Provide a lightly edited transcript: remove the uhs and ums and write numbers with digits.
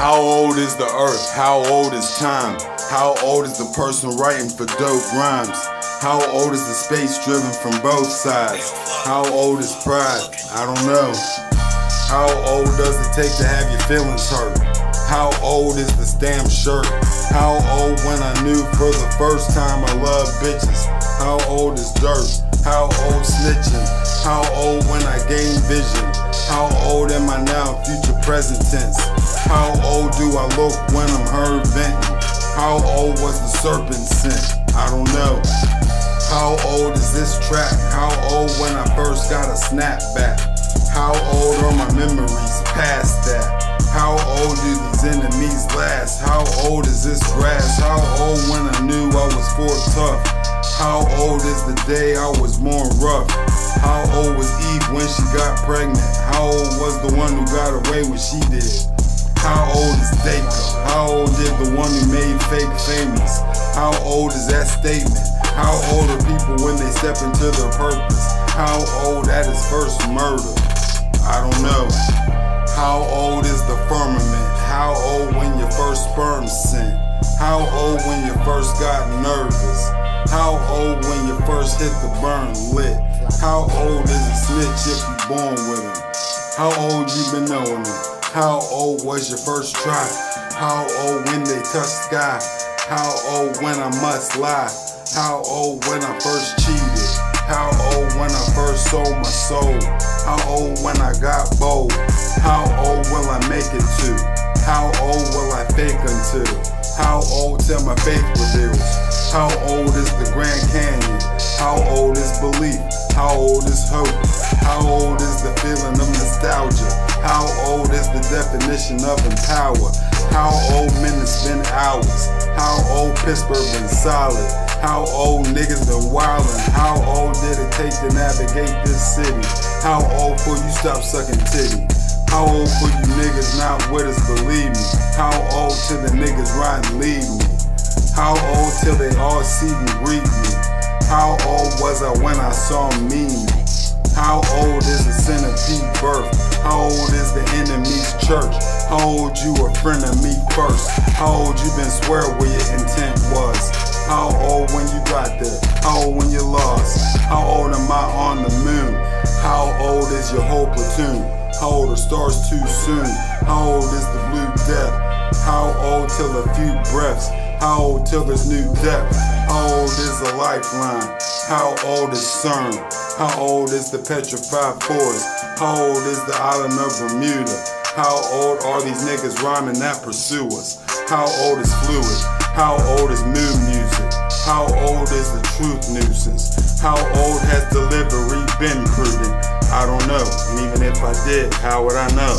How old is the earth? How old is time? How old is the person writing for dope rhymes? How old is the space driven from both sides? How old is pride? I don't know. How old does it take to have your feelings hurt? How old is the stamp shirt? How old when I knew for the first time I love bitches? How old is dirt? How old snitching? How old when I gain vision? How old am I now, future present tense? How old do I look when I'm heard venting? How old was the serpent sent? I don't know. How old is this track? How old when I first got a snapback? How old are my memories past that? How old do these enemies last? How old is this grass? How old when I knew I was for tough? How old is the day I was born rough? How old was Eve when she got pregnant? How old was the one who got away when she did? How old is Daco? How old did the one who made fake famous? How old is that statement? How old are people when they step into their purpose? How old at his first murder? I don't know. How old is the firmament? How old when your first sperm sent? How old when you first got nervous? How old when you first hit the burn lit? How old is a snitch if you born with him? How old you been knowing him? How old was your first try? How old when they touch sky? How old when I must lie? How old when I first cheated? How old when I first sold my soul? How old when I got bold? How old will I make it to? How old will I fake until? How old till my faith reveals? How old is the Grand Canyon? How old is belief? How old is hope? How old is the feeling of nostalgia? How old is the definition of empower? How old minutes been hours? How old Pittsburgh been solid? How old niggas been wildin'? How old did it take to navigate this city? How old before you stop sucking titty? How old for you niggas not with us, believe me? How old till the niggas riding leave me? How old till they all see and greet me? How old was I when I saw mean? How old is a centipede birth? How old is the enemy's church? How old you a friend of me first? How old you been swear where your intent was? How old when you got there? How old when you lost? How old am I on the moon? How old is your whole platoon? How old are stars too soon? How old is the blue death? How old till a few breaths? How old till there's new depth? How old is the lifeline? How old is CERN? How old is the petrified forest? How old is the island of Bermuda? How old are these niggas rhyming that pursue us? How old is fluid? How old is mood music? How old is the truth nuisance? How old has delivery been prudent? I don't know, and even if I did, how would I know?